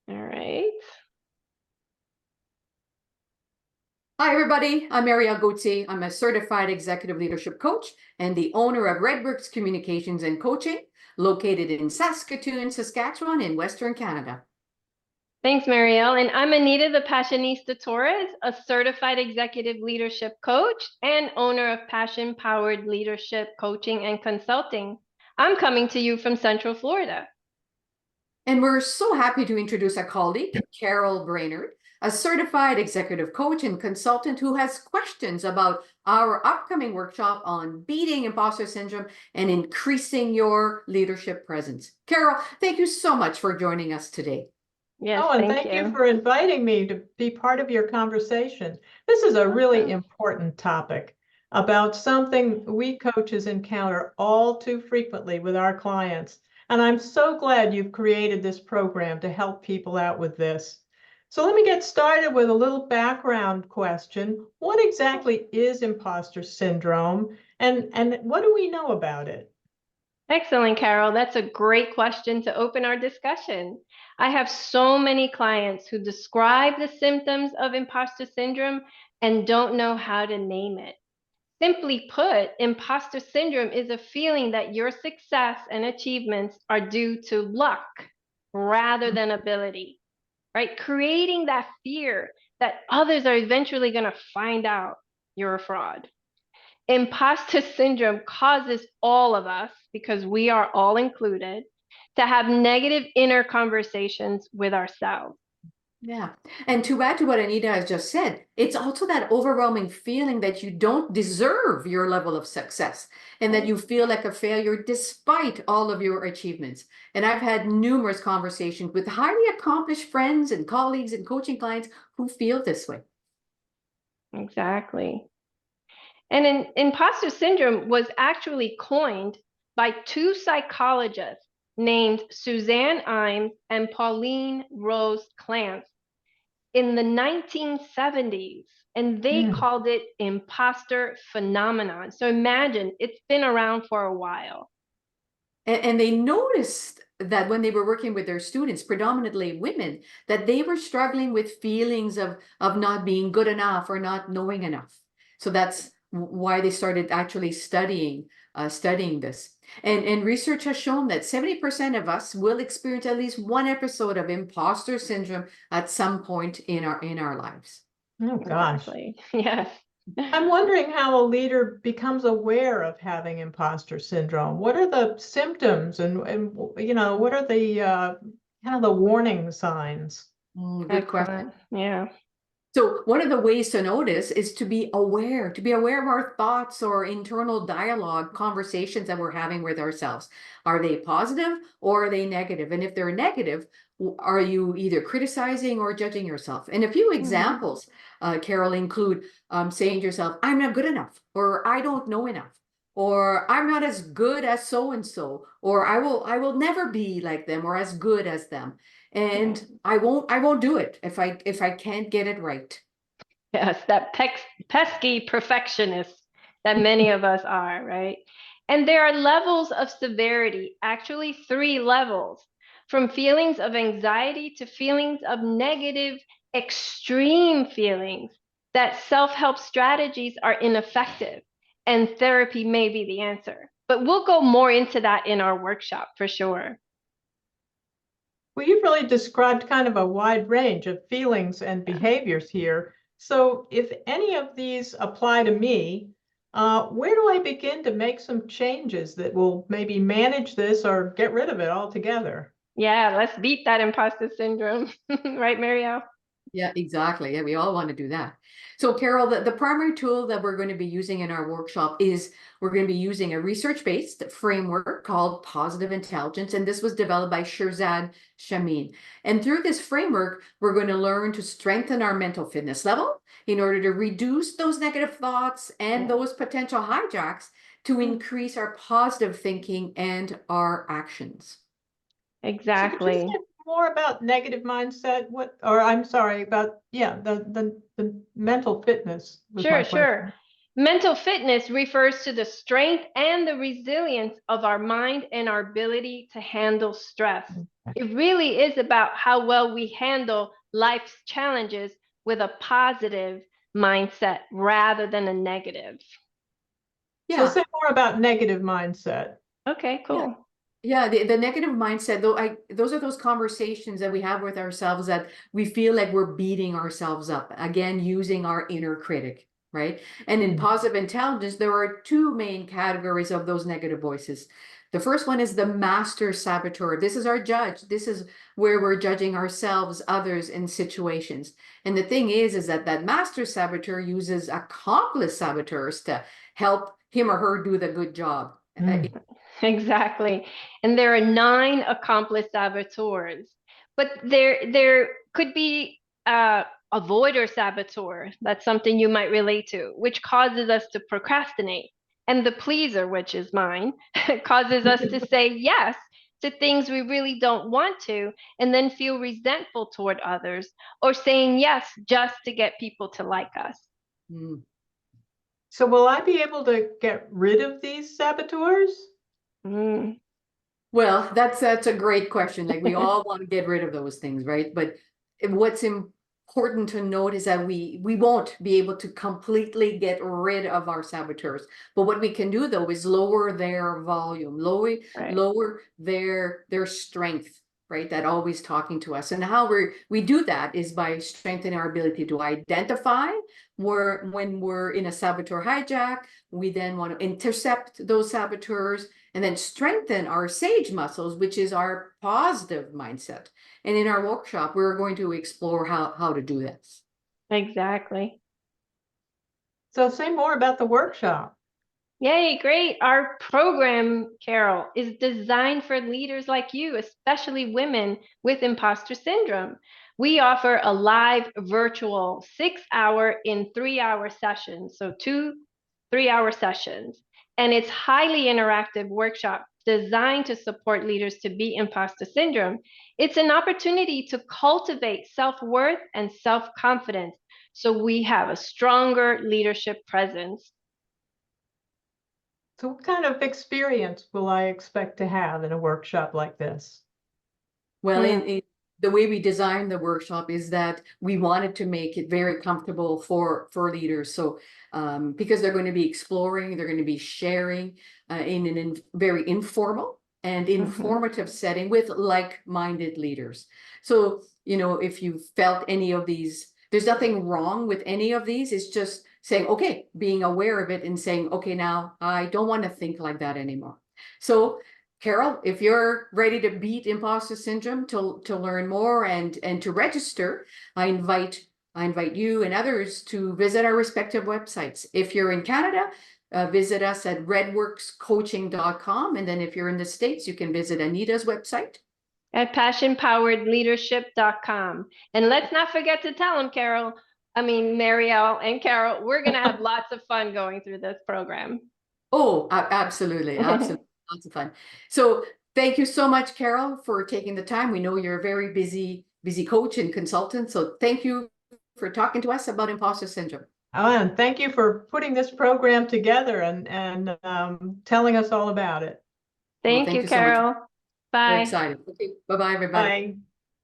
All right. Hi, everybody. I'm Marielle Gauthier. I'm a certified executive leadership coach and the owner of Redworks Communications and Coaching, located in Saskatoon, Saskatchewan, in Western Canada. Thanks, Marielle. And I'm Anita the Passionista Torres, a certified executive leadership coach and owner of Passion Powered Leadership Coaching and Consulting. I'm coming to you from Central Florida. And we're so happy to introduce a colleague, Carol Brainard, a certified executive coach and consultant who has questions about our upcoming workshop on beating imposter syndrome and increasing your leadership presence. Carol, thank you so much for joining us today. Yes, Oh, and thank you for inviting me to be part of your conversation. This is a really important topic about something we coaches encounter all too frequently with our clients. And I'm so glad you've created this program to help people out with this. So let me get started with a little background question. What exactly is imposter syndrome, and what do we know about it? Excellent, Carol. That's a great question to open our discussion. I have so many clients who describe the symptoms of imposter syndrome and don't know how to name it. Simply put, imposter syndrome is a feeling that your success and achievements are due to luck rather than ability, right? Creating that fear that others are eventually going to find out you're a fraud. Imposter syndrome causes all of us, because we are all included, to have negative inner conversations with ourselves. Yeah. And to add to what Anita has just said, it's also that overwhelming feeling that you don't deserve your level of success and that you feel like a failure despite all of your achievements. And I've had numerous conversations with highly accomplished friends and colleagues and coaching clients who feel this way. Exactly. And imposter syndrome was actually coined by two psychologists named Suzanne Imes and Pauline Rose Clance in the 1970s, and they called it imposter phenomenon. So imagine, it's been around for a while. And they noticed that when they were working with their students, predominantly women, that they were struggling with feelings of not being good enough or not knowing enough. So that's why they started actually studying this. And research has shown that 70% of us will experience at least one episode of imposter syndrome at some point in our lives. Oh, gosh. Exactly. Yes. I'm wondering how a leader becomes aware of having imposter syndrome. What are the symptoms and what are the kind of the warning signs? Good question. Yeah. So one of the ways to notice is to be aware of our thoughts or internal dialogue, conversations that we're having with ourselves. Are they positive or are they negative? And if they're negative, are you either criticizing or judging yourself? And a few examples, Carol, include saying to yourself, I'm not good enough, or I don't know enough, or I'm not as good as so-and-so, or I will never be like them or as good as them. And I won't do it if I can't get it right. Yes, that pesky perfectionist that many of us are, right? And there are levels of severity, actually 3 levels, from feelings of anxiety to feelings of negative, extreme feelings, that self-help strategies are ineffective and therapy may be the answer. But we'll go more into that in our workshop for sure. Well, you've really described kind of a wide range of feelings and behaviors here. So if any of these apply to me, where do I begin to make some changes that will maybe manage this or get rid of it altogether? Yeah, let's beat that imposter syndrome. Right, Marielle? Yeah, exactly. Yeah, we all want to do that. So Carol, the primary tool that we're going to be using in our workshop is we're going to be using a research-based framework called Positive Intelligence. And this was developed by Shirzad Chamine. And through this framework, we're going to learn to strengthen our mental fitness level in order to reduce those negative thoughts and those potential hijacks to increase our positive thinking and our actions. Exactly. So more about negative mindset, I'm sorry, about the mental fitness. Sure. Mental fitness refers to the strength and the resilience of our mind and our ability to handle stress. It really is about how well we handle life's challenges with a positive mindset rather than a negative. So Yeah. say more about negative mindset. Okay, cool. Yeah, the negative mindset, though, those are those conversations that we have with ourselves that we feel like we're beating ourselves up, again, using our inner critic, right? And in positive intelligence, there are two main categories of those negative voices. The first one is the master saboteur. This is our judge. This is where we're judging ourselves, others, in situations. And the thing is that that master saboteur uses accomplice saboteurs to help him or her do the good job. Exactly. And there are 9 accomplice saboteurs, but there could be a avoider saboteur. That's something you might relate to, which causes us to procrastinate. And the pleaser, which is mine, causes us to say yes to things we really don't want to, and then feel resentful toward others, or saying yes just to get people to like us. Mm. So will I be able to get rid of these saboteurs? Mm. Well, that's a great question. Like we all want to get rid of those things, right? But what's important to note is that we won't be able to completely get rid of our saboteurs. But what we can do though is lower their volume, lower their strength, right? That always talking to us. And how we do that is by strengthening our ability to identify when we're in a saboteur hijack. We then want to intercept those saboteurs and then strengthen our sage muscles, which is our positive mindset. And in our workshop, we're going to explore how to do this. Exactly. So say more about the workshop. Yay, great. Our program, Carol, is designed for leaders like you, especially women with imposter syndrome. We offer a live virtual 6-hour in 3-hour sessions, so 2 3-hour sessions. And it's highly interactive workshop designed to support leaders to beat imposter syndrome. It's an opportunity to cultivate self-worth and self-confidence so we have a stronger leadership presence. So what kind of experience will I expect to have in a workshop like this? Well, in the way we designed the workshop is that we wanted to make it very comfortable for leaders. So because they're going to be exploring, they're going to be sharing in an very informal and informative setting with like-minded leaders. So, you know, if you felt any of these, there's nothing wrong with any of these. It's just saying, okay, being aware of it and saying, okay, now I don't want to think like that anymore. So Carol, if you're ready to beat imposter syndrome, to learn more and to register, I invite you and others to visit our respective websites. If you're in Canada, visit us at redworkscoaching.com. And then if you're in the States, you can visit Anita's website at passionpoweredleadership.com. And let's not forget to tell them, Marielle and Carol, we're going to have lots of fun going through this program. Oh, absolutely. Absolutely. Lots of fun. So thank you so much, Carol, for taking the time. We know you're a very busy coach and consultant. So thank you for talking to us about imposter syndrome. Oh, and thank you for putting this program together and telling us all about it. Thank you, Carol. So much. Bye. We're excited. Okay. Bye-bye, everybody. Bye.